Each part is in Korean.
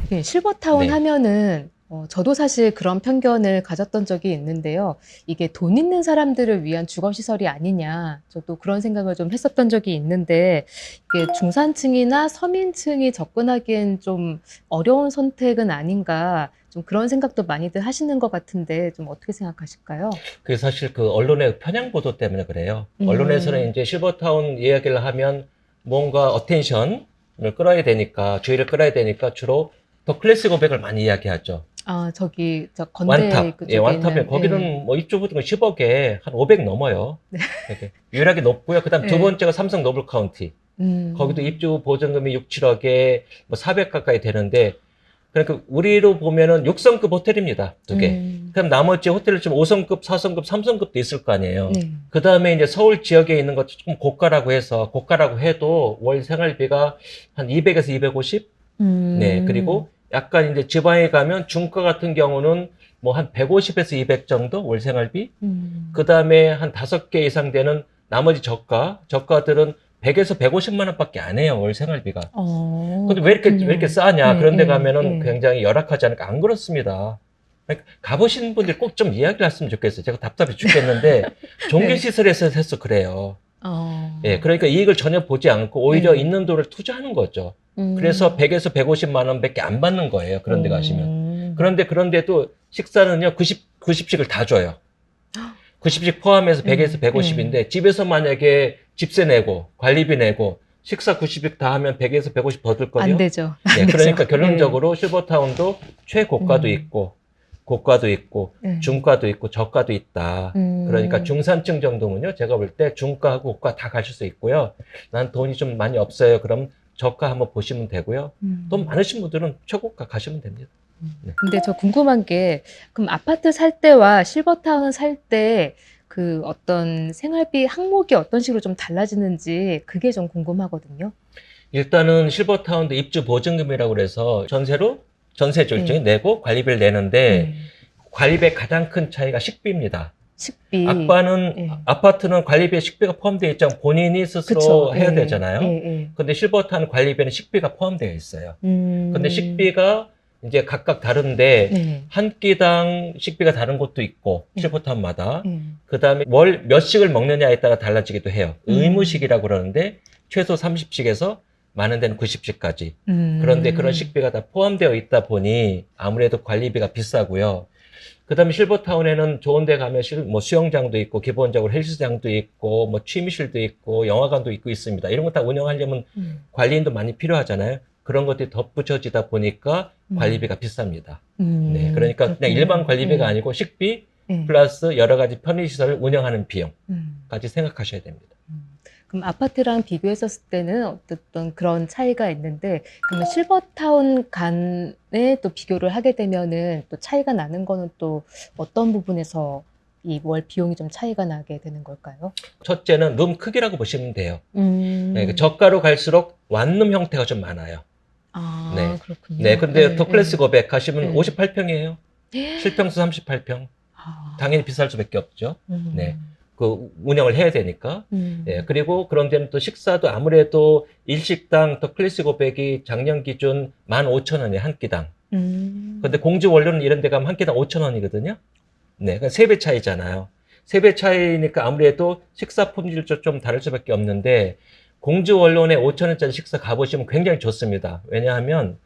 네, 실버타운 네. 하면은 저도 사실 그런 편견을 가졌던 적이 있는데요. 이게 돈 있는 사람들을 위한 주거시설이 아니냐, 저도 그런 생각을 좀 했었던 적이 있는데, 이게 중산층이나 서민층이 접근하기엔 좀 어려운 선택은 아닌가, 좀 그런 생각도 많이들 하시는 것 같은데, 좀 어떻게 생각하실까요? 그게 사실 그 언론의 편향 보도 때문에 그래요. 언론에서는 음, 이제 실버타운 이야기를 하면 뭔가 어텐션을 끌어야 되니까, 주의를 끌어야 되니까 주로 더 클래식 고백을 많이 이야기하죠. 저 건대 완탑, 예, 그쪽에 완탑에 있는, 예. 거기는 뭐 이쪽은 10억에 한 500 넘어요. 이렇게 유일하게 높고요. 그다음 두 예. 번째가 삼성 노블 카운티. 거기도 음, 입주 보증금이 6, 7억에 뭐 400 가까이 되는데, 그러니까 우리로 보면은 6성급 호텔입니다. 두 개. 음, 그럼 나머지 호텔을 좀 5성급, 4성급, 3성급도 있을 거 아니에요. 네. 그 다음에 이제 서울 지역에 있는 것 조금 고가라고 해서, 고가라고 해도 월 생활비가 한 200에서 250? 네. 음, 그리고 약간 이제 지방에 가면 중가 같은 경우는 뭐 한 150에서 200 정도 월 생활비? 그 음. 다음에 한 5개 이상 되는 나머지 저가들은 100에서 150만 원밖에 안 해요, 월 생활비가. 근데 왜 이렇게 그렇군요. 싸냐? 예, 그런데 예, 가면은 예. 굉장히 열악하지 않을까? 안 그렇습니다. 그러니까 가보신 분들이 꼭 좀 이야기를 했으면 좋겠어요. 제가 답답해 죽겠는데, 네. 종교시설에서 해서 그래요. 예, 어, 그러니까 이익을 전혀 보지 않고 오히려 네. 있는 돈을 투자하는 거죠. 그래서 음, 100에서 150만 원밖에 안 받는 거예요. 그런 데 가시면. 음. 그런데도 식사는요, 90씩 다 줘요. 90씩 포함해서 100에서 예, 예. 150인데, 집에서 만약에 집세 내고, 관리비 내고, 식사 90씩 다 하면 100에서 150 더 안 들걸요? 되죠. 안 네, 되죠. 그러니까 예. 결론적으로 실버타운도 최고가도 음, 있고, 고가도 있고, 예. 중가도 있고, 저가도 있다. 그러니까 음, 중산층 정도면요, 제가 볼 때 중가하고 고가 다 가실 수 있고요. 난 돈이 좀 많이 없어요. 그럼 저가 한번 보시면 되고요. 돈 음. 많으신 분들은 최고가 가시면 됩니다. 네. 근데 저 궁금한 게, 그럼 아파트 살 때와 실버타운 살 때 그 어떤 생활비 항목이 어떤 식으로 좀 달라지는지 그게 좀 궁금하거든요. 일단은 실버타운도 입주 보증금이라고 그래서 전세죠. 일종의 예, 내고 관리비를 내는데, 예. 관리비의 가장 큰 차이가 식비입니다. 식비. 예. 아파트는 관리비에 식비가 포함되어 있죠. 본인이 그쵸. 스스로 해야 예, 예, 되잖아요. 예. 근데 실버타운 관리비에는 식비가 포함되어 있어요. 근데 음, 식비가 이제 각각 다른데, 네. 한 끼당 식비가 다른 곳도 있고, 예, 실버타운마다. 예. 그 다음에 월 몇 식을 먹느냐에 따라 달라지기도 해요. 음, 의무식이라고 그러는데, 최소 30식에서 많은 데는 90식까지. 그런데 그런 음, 식비가 다 포함되어 있다 보니 아무래도 관리비가 비싸고요. 그다음에 실버타운에는 좋은 데 가면 뭐 수영장도 있고, 기본적으로 헬스장도 있고, 뭐 취미실도 있고, 영화관도 있고 있습니다. 이런 거 다 운영하려면 음, 관리인도 많이 필요하잖아요. 그런 것들이 덧붙여지다 보니까 음, 관리비가 비쌉니다. 네. 그러니까 그냥 일반 그렇군요. 관리비가 예, 아니고 식비 예. 플러스 여러 가지 편의시설을 운영하는 음. 비용까지 생각하셔야 됩니다. 그럼 아파트랑 비교했었을 때는 어떤 그런 차이가 있는데, 그러면 실버타운 간에 또 비교를 하게 되면은 또 차이가 나는 거는 또 어떤 부분에서 이 월 비용이 좀 차이가 나게 되는 걸까요? 첫째는 룸 크기라고 보시면 돼요. 네, 그 음, 저가로 갈수록 완룸 형태가 좀 많아요. 아, 네. 네, 그렇군요. 근데 예, 더 클래스 예, 고백 하시면 예. 58평이에요. 실평수 38평. 당연히 아, 비쌀 수밖에 없죠. 네. 음, 그 운영을 해야 되니까. 예, 음, 그리고 그런 데는 또 식사도 아무래도 일식당 더 클래스 고백이 작년 기준 15,000원이에요, 한 끼당. 근데 음, 공주 원료는 이런 데 가면 한 끼당 5,000원이거든요. 네, 그러니까 3배 차이잖아요. 3배 차이니까 아무래도 식사 품질도 좀 다를 수밖에 없는데, 공주 원론에 5,000원짜리 식사 가보시면 굉장히 좋습니다. 왜냐하면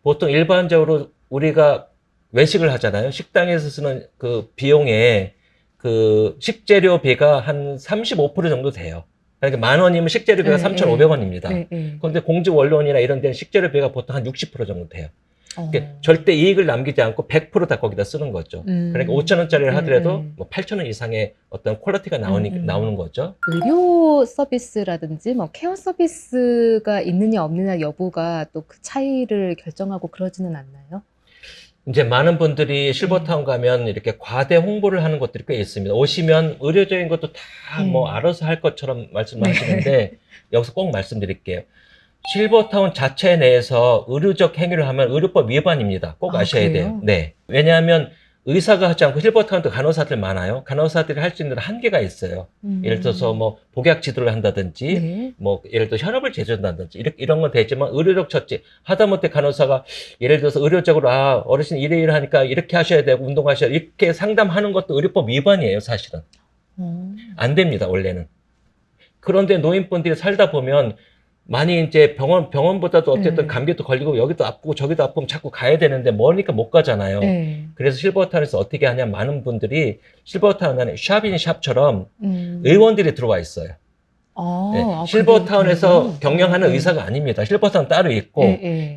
보통 일반적으로 우리가 외식을 하잖아요. 식당에서 쓰는 그 비용에 그 식재료비가 한 35% 정도 돼요. 그러니까 10,000원이면 식재료비가 예, 3,500원입니다. 예, 예. 그런데 공주 원론이나 이런 데는 식재료비가 보통 한 60% 정도 돼요. 그러니까 어, 절대 이익을 남기지 않고 100%다 거기다 쓰는 거죠. 그러니까 5,000원짜리를 예, 하더라도 예. 뭐 8,000원 이상의 어떤 퀄리티가 나오는 거죠. 의료 서비스라든지 뭐 케어 서비스가 있느냐 없느냐 여부가 또 그 차이를 결정하고 그러지는 않나요? 이제 많은 분들이 예, 실버타운 가면 이렇게 과대 홍보를 하는 것들이 꽤 있습니다. 오시면 의료적인 것도 다 뭐 예, 알아서 할 것처럼 네. 말씀하시는데, 여기서 꼭 말씀드릴게요. 실버타운 자체 내에서 의료적 행위를 하면 의료법 위반입니다. 꼭 아, 아셔야 돼요. 그래요? 네. 왜냐하면 의사가 하지 않고 실버타운도 간호사들 많아요. 간호사들이 할 수 있는 한계가 있어요. 예를 들어서 뭐 복약 지도를 한다든지 네. 뭐 예를 들어 혈압을 재준다든지 이런 건 되지만 의료적 처치 하다못해 간호사가 예를 들어서 의료적으로 어르신 이래 하니까 이렇게 하셔야 되고 운동하셔야 이렇게 상담하는 것도 의료법 위반이에요, 사실은. 안 됩니다, 원래는. 그런데 노인분들이 살다 보면 많이 이제 병원보다도 어쨌든 감기도 걸리고 여기도 아프고 저기도 아프면 자꾸 가야 되는데 머니까 못 가잖아요. 네. 그래서 실버타운에서 어떻게 하냐면 많은 분들이 실버타운 안에 샵인샵처럼 의원들이 들어와 있어요. 네. 실버타운에서 경영하는 의사가 아닙니다. 실버타운 따로 있고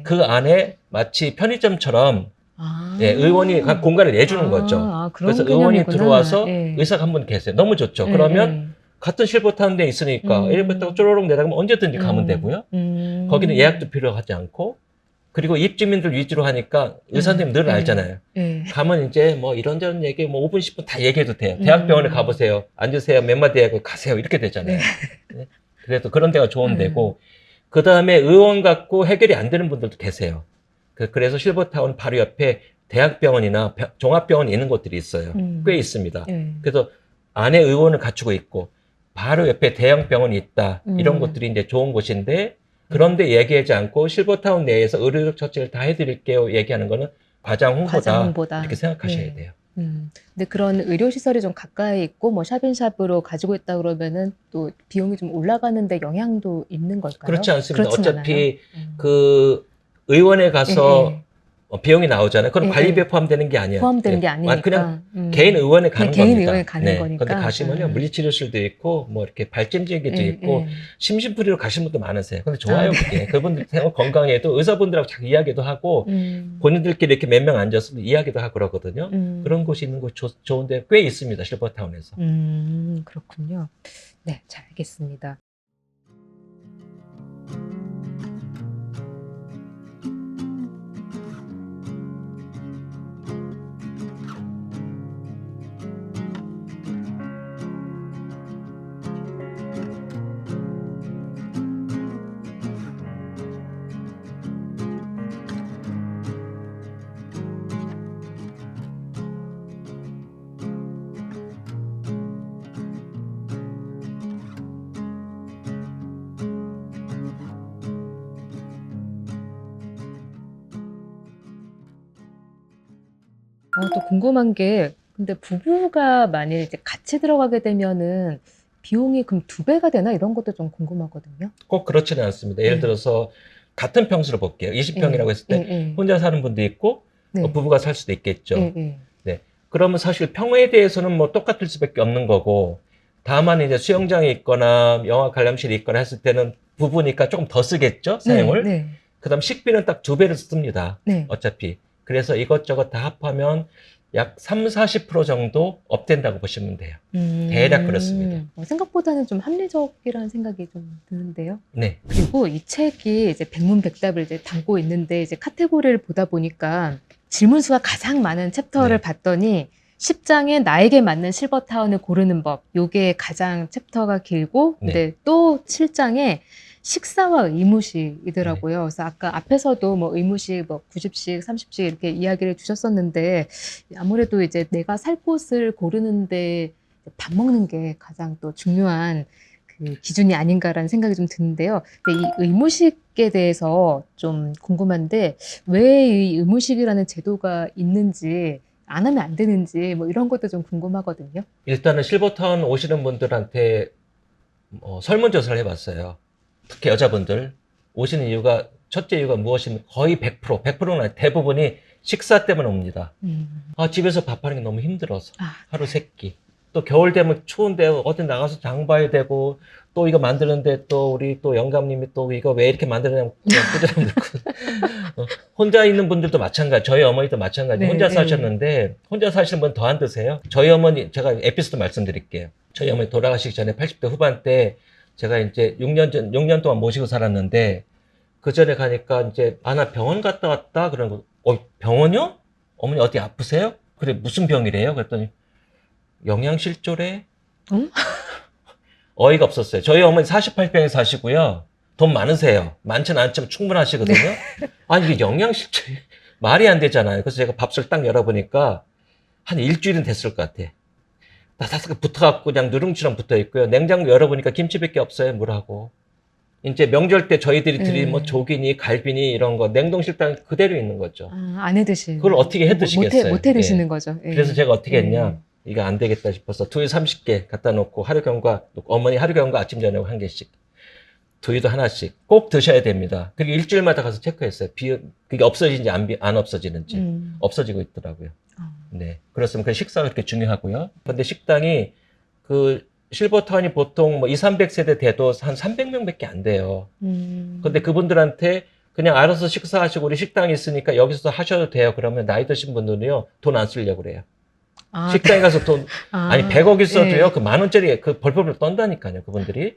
그 안에 마치 편의점처럼 의원이 각 공간을 내주는 거죠. 그래서 의원이 들어와서 의사가 한 분 계세요. 너무 좋죠. 그러면 같은 실버타운 데에 있으니까 엘리베이터 쪼로록 내려가면 언제든지 가면 되고요. 거기는 예약도 필요하지 않고 그리고 입주민들 위주로 하니까 의사님 늘 알잖아요. 가면 이제 뭐 이런저런 얘기 뭐 5분 10분 다 얘기해도 돼요. 대학병원에 가보세요. 앉으세요. 몇 마디 하고 가세요. 이렇게 되잖아요. 네. 그래도 그런 데가 좋은 데고 그 다음에 의원 갖고 해결이 안 되는 분들도 계세요. 그래서 실버타운 바로 옆에 대학병원이나 종합병원이 있는 곳들이 있어요. 꽤 있습니다. 그래서 안에 의원을 갖추고 있고 바로 옆에 대형 병원이 있다. 이런 것들이 이제 좋은 곳인데 그런데 얘기하지 않고 실버타운 내에서 의료적 처치를 다 해드릴게요. 얘기하는 거는 과장 홍보다. 이렇게 생각하셔야 돼요. 근데 그런 의료시설이 좀 가까이 있고 뭐 샵인샵으로 가지고 있다 그러면은 또 비용이 좀 올라가는데 영향도 있는 걸까요? 그렇지 않습니다. 어차피 않아요? 그 의원에 가서 비용이 나오잖아요. 그럼 관리비에 포함되는 게 아니에요. 포함되는 게 아니니까. 그냥 개인 의원에 가는 겁니다. 개인 의원에 가는 거니까. 근데 가시면요. 물리치료실도 있고, 뭐 이렇게 발찜질기도 있고, 심심풀이로 가시는 분도 많으세요. 근데 좋아요, 그게. 그분들 생활 건강에도 의사분들하고 자기 이야기도 하고, 본인들끼리 이렇게 몇 명 앉아서 이야기도 하고 그러거든요. 그런 곳이 있는 곳 좋은데 꽤 있습니다. 실버타운에서. 그렇군요. 네, 잘 알겠습니다. 또 궁금한 게, 근데 부부가 만약에 이제 같이 들어가게 되면은 비용이 그럼 2배가 되나? 이런 것도 좀 궁금하거든요. 꼭 그렇지는 않습니다. 예를 들어서 같은 평수를 볼게요. 20평이라고 했을 때 혼자 사는 분도 있고 부부가 살 수도 있겠죠. 네. 그러면 사실 평에 대해서는 뭐 똑같을 수밖에 없는 거고 다만 이제 수영장이 있거나 영화 관람실이 있거나 했을 때는 부부니까 조금 더 쓰겠죠, 사용을. 그다음 식비는 딱 2배를 씁니다. 어차피. 그래서 이것저것 다 합하면 약 30-40% 정도 업된다고 보시면 돼요. 대략 그렇습니다. 생각보다는 좀 합리적이라는 생각이 좀 드는데요. 네. 그리고 이 책이 이제 백문백답을 이제 담고 있는데 이제 카테고리를 보다 보니까 질문 수가 가장 많은 챕터를 봤더니 10장에 나에게 맞는 실버타운을 고르는 법. 요게 가장 챕터가 길고 근데 또 7장에 식사와 의무식이더라고요. 그래서 아까 앞에서도 뭐 의무식, 뭐 90식, 30식 이렇게 이야기를 주셨었는데 아무래도 이제 내가 살 곳을 고르는데 밥 먹는 게 가장 또 중요한 그 기준이 아닌가라는 생각이 좀 드는데요. 근데 이 의무식에 대해서 좀 궁금한데 왜 이 의무식이라는 제도가 있는지 안 하면 안 되는지 뭐 이런 것도 좀 궁금하거든요. 일단은 실버타운 오시는 분들한테 설문조사를 해봤어요. 특히 여자분들 오시는 이유가 첫째 이유가 무엇이면 거의 100%는 아니라 대부분이 식사 때문에 옵니다. 집에서 밥하는 게 너무 힘들어서 하루 3끼. 또 겨울 되면 추운데 어디 나가서 장 봐야 되고 또 이거 만드는데 또 우리 또 영감님이 또 이거 왜 이렇게 만드느냐고 꾸지람 듣고 혼자 있는 분들도 마찬가지. 저희 어머니도 마찬가지. 혼자 사셨는데 혼자 사시는 분 더 안 드세요? 저희 어머니 제가 에피소드 말씀드릴게요. 저희 어머니 돌아가시기 전에 80대 후반 때 제가 이제 6년 동안 모시고 살았는데 그 전에 가니까 이제 나 병원 갔다 왔다 그런 거. 병원이요? 어머니 어디 아프세요? 그래 무슨 병이래요? 그랬더니 영양실조래. 응? 어이가 없었어요. 저희 어머니 48평에 사시고요. 돈 많으세요. 많지는 않지만 충분하시거든요. 아니 이게 영양실조 말이 안 되잖아요. 그래서 제가 밥솥 딱 열어보니까 한 일주일은 됐을 것 같아. 다다닥 붙어갖고 그냥 누룽지랑 붙어 있고요. 냉장고 열어보니까 김치밖에 없어요, 물하고. 이제 명절 때 저희들이 드린 뭐 조기니 갈비니 이런 거 냉동실장 그대로 있는 거죠. 안 해 드시는. 그걸 어떻게 해 드시겠어요? 못 해 드시는 예. 거죠. 예. 그래서 제가 어떻게 예. 했냐. 이거 안 되겠다 싶어서 두유 30개 갖다 놓고 하루경과 어머니 하루경과 아침 저녁 한 개씩. 두유도 하나씩 꼭 드셔야 됩니다. 그리고 일주일마다 가서 체크했어요. 그게 없어지는지 안 없어지는지. 없어지고 있더라고요. 네. 그렇습니다. 그 식사가 그렇게 중요하고요. 근데 식당이 그 실버타운이 보통 뭐 2, 300세대 돼도 한 300명밖에 안 돼요. 근데 그분들한테 그냥 알아서 식사하시고 우리 식당이 있으니까 여기서 하셔도 돼요. 그러면 나이 드신 분들은요, 돈 안 쓰려고 그래요. 식당에 가서 아니 100억 있어도요, 예. 그 10,000원짜리 그 벌법을 떤다니까요, 그분들이.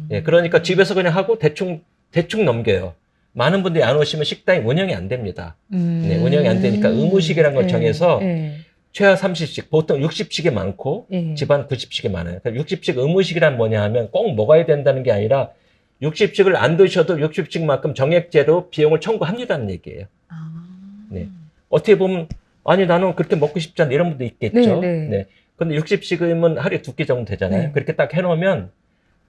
예, 그러니까 집에서 그냥 하고 대충 넘겨요. 많은 분들이 안 오시면 식당이 운영이 안 됩니다. 네, 운영이 안 되니까 의무식이라는 걸 정해서 최하 30식, 보통 60식이 많고 집안 90식이 많아요. 그러니까 60식 의무식이란 뭐냐 하면 꼭 먹어야 된다는 게 아니라 60식을 안 드셔도 60식만큼 정액제로 비용을 청구합니다는 얘기예요. 네. 어떻게 보면 아니 나는 그렇게 먹고 싶지 않아 이런 분도 있겠죠. 네. 근데 60식이면 하루에 2끼 정도 되잖아요. 네. 그렇게 딱 해놓으면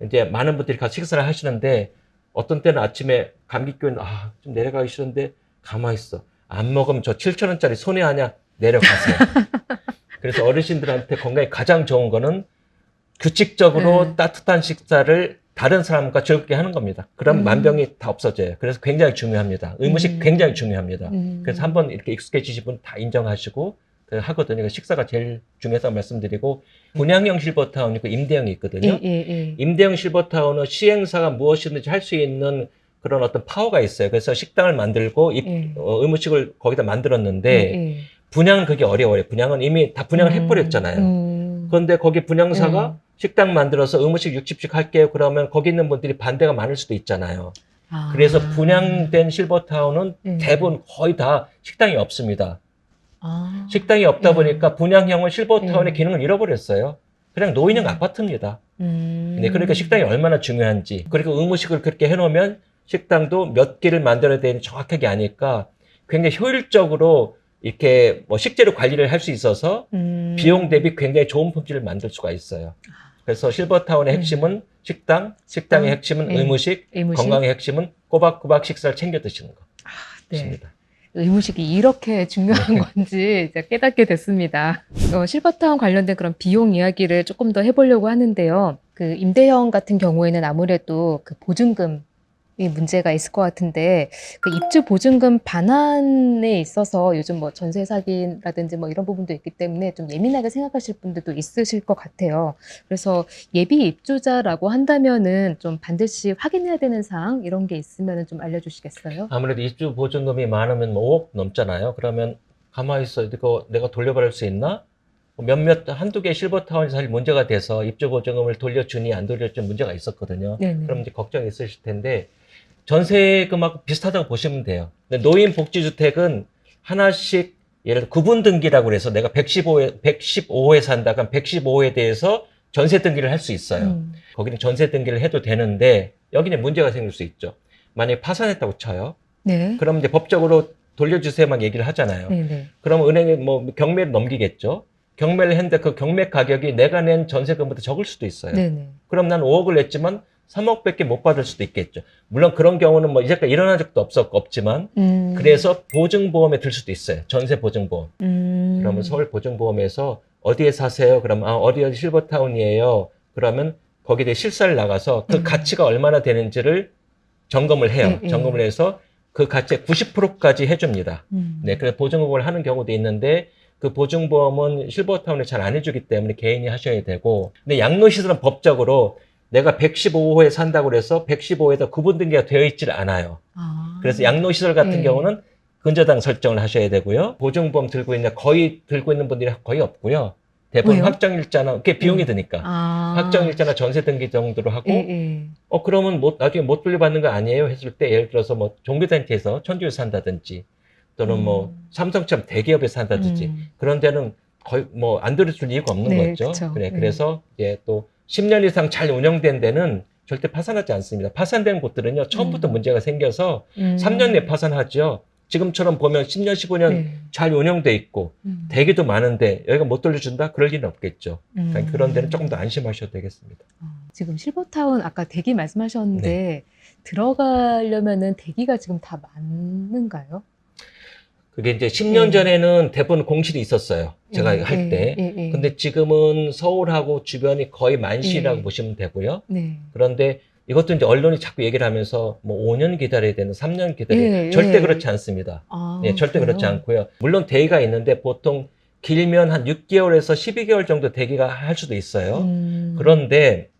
이제 많은 분들이 가서 식사를 하시는데 어떤 때는 아침에 감기 기운 좀 내려가기 싫은데 가만히 있어. 안 먹으면 저 7,000원짜리 손해하냐? 내려가세요. 그래서 어르신들한테 건강에 가장 좋은 거는 규칙적으로 따뜻한 식사를 다른 사람과 즐겁게 하는 겁니다. 그럼 만병이 다 없어져요. 그래서 굉장히 중요합니다. 의무식 굉장히 중요합니다. 그래서 한번 이렇게 익숙해지신 분 다 인정하시고 하거든요. 식사가 제일 중요하다고 말씀드리고 분양형 실버타운이 있고 임대형이 있거든요. 임대형 실버타운은 시행사가 무엇이든지 할 수 있는 그런 어떤 파워가 있어요. 그래서 식당을 만들고 의무식을 거기다 만들었는데 분양은 그게 어려워요. 분양은 이미 다 분양을 해버렸잖아요. 그런데 거기 분양사가 식당 만들어서 의무식 60식 할게요. 그러면 거기 있는 분들이 반대가 많을 수도 있잖아요. 그래서 분양된 실버타운은 대부분 거의 다 식당이 없습니다. 식당이 없다 보니까 분양형은 실버타운의 기능을 잃어버렸어요. 그냥 노인형 아파트입니다. 네, 그러니까 식당이 얼마나 중요한지. 그리고 의무식을 그렇게 해놓으면 식당도 몇 개를 만들어야 되는지 정확하게 아니까 굉장히 효율적으로 이렇게 뭐 식재료 관리를 할 수 있어서 비용 대비 굉장히 좋은 품질을 만들 수가 있어요. 그래서 실버타운의 핵심은 식당의 핵심은 의무식, 건강의 핵심은 꼬박꼬박 식사를 챙겨 드시는 거. 있습니다. 의무식이 이렇게 중요한 건지 이제 깨닫게 됐습니다. 실버타운 관련된 그런 비용 이야기를 조금 더 해보려고 하는데요. 그 임대형 같은 경우에는 아무래도 그 보증금이 문제가 있을 것 같은데 그 입주 보증금 반환에 있어서 요즘 뭐 전세 사기라든지 뭐 이런 부분도 있기 때문에 좀 예민하게 생각하실 분들도 있으실 것 같아요. 그래서 예비 입주자라고 한다면은 좀 반드시 확인해야 되는 사항 이런 게 있으면은 좀 알려주시겠어요? 아무래도 입주 보증금이 많으면 뭐 5억 넘잖아요. 그러면 가만히 있어. 이거 내가 돌려받을 수 있나? 한두 개 실버타운이 사실 문제가 돼서 입주 보증금을 돌려주니 안 돌려주니 문제가 있었거든요. 그럼 이제 걱정이 있으실 텐데 전세금하고 비슷하다고 보시면 돼요. 근데 노인복지주택은 하나씩 예를 들어 구분 등기라고 그래서 내가 115에 산다. 그럼 115에 대해서 전세 등기를 할 수 있어요. 거기는 전세 등기를 해도 되는데 여기는 문제가 생길 수 있죠. 만약에 파산했다고 쳐요. 그럼 이제 법적으로 돌려주세요 막 얘기를 하잖아요. 그럼 은행에 뭐 경매를 넘기겠죠. 경매를 했는데 그 경매 가격이 내가 낸 전세금보다 적을 수도 있어요. 그럼 난 5억을 냈지만 3억밖에 못 받을 수도 있겠죠. 물론 그런 경우는 뭐 이제까지 일어난 적도 없지만 그래서 보증보험에 들 수도 있어요. 전세 보증보험. 그러면 서울 보증보험에서 어디에 사세요? 그러면 어디 실버타운이에요. 그러면 거기에 대해 실사를 나가서 그 가치가 얼마나 되는지를 점검을 해요. 점검을 해서 그 가치의 90%까지 해줍니다. 네, 그래서 보증금을 하는 경우도 있는데 그 보증보험은 실버타운에 잘 안 해주기 때문에 개인이 하셔야 되고 근데 양로시설은 법적으로 내가 115호에 산다고 그래서 115호에다 구분 등기가 되어 있질 않아요. 그래서 양로시설 같은 경우는 근저당 설정을 하셔야 되고요. 보증보험 거의 들고 있는 분들이 거의 없고요. 대부분 왜요? 확정일자나 그게 비용이 드니까 확정일자나 전세 등기 정도로 하고 그러면 나중에 못 돌려받는 거 아니에요? 했을 때 예를 들어서 뭐 종교단체에서 천주에 산다든지 또는 뭐 삼성처럼 대기업에 산다든지 그런 데는 거의 뭐 안 들어줄 이유가 없는 거죠. 그쵸. 그래서 이제 또 10년 이상 잘 운영된 데는 절대 파산하지 않습니다. 파산된 곳들은요 처음부터 문제가 생겨서 3년 내에 파산하죠. 지금처럼 보면 10년, 15년 네. 잘 운영돼 있고 대기도 많은데 여기가 못 돌려준다? 그럴 리는 없겠죠. 그러니까 그런 데는 조금 더 안심하셔도 되겠습니다. 지금 실버타운 아까 대기 말씀하셨는데 들어가려면은 대기가 지금 다 많은가요? 그게 이제 10년 네. 전에는 대부분 공실이 있었어요. 제가 할 때. 근데 지금은 서울하고 주변이 거의 만실이라고 네. 보시면 되고요. 네. 그런데 이것도 이제 언론이 자꾸 얘기를 하면서 뭐 5년 기다려야 되는, 3년 기다려야 되는, 예, 절대 예. 그렇지 않습니다. 아, 네, 절대 그래요? 그렇지 않고요. 물론 대기가 있는데 보통 길면 한 6개월에서 12개월 정도 대기가 할 수도 있어요. 그런데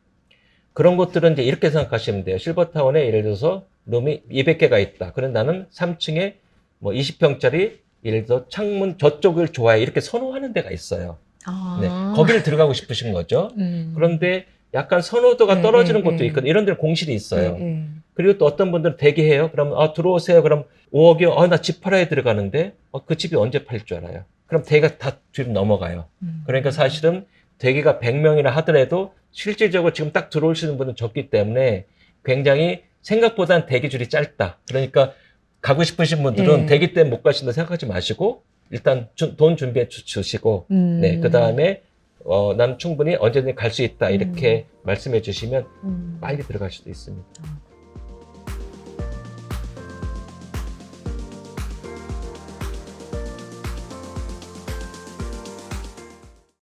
그런 것들은 이제 이렇게 생각하시면 돼요. 실버타운에 예를 들어서 룸이 200개가 있다. 그럼 나는 3층에 뭐 20평짜리 예를 들어 창문 저쪽을 좋아해. 이렇게 선호하는 데가 있어요. 아. 네, 거기를 들어가고 싶으신 거죠. 그런데 약간 선호도가 네, 떨어지는 네, 곳도 네. 있거든요. 이런 데는 공실이 있어요. 네, 네. 그리고 또 어떤 분들은 대기해요. 그럼 들어오세요. 그럼 5억이요. 나 집 팔아야 들어가는데 그 집이 언제 팔 줄 알아요. 그럼 대기가 다 뒤로 넘어가요. 그러니까 사실은 대기가 100명이나 하더라도 실질적으로 지금 딱 들어오시는 분은 적기 때문에 굉장히 생각보다는 대기줄이 짧다. 그러니까 가고 싶으신 분들은 네. 대기 때문에 못 가신다 생각하지 마시고 일단 돈 준비해 주시고 네, 그다음에 난 충분히 언제든지 갈 수 있다 이렇게 말씀해 주시면 빨리 들어갈 수도 있습니다.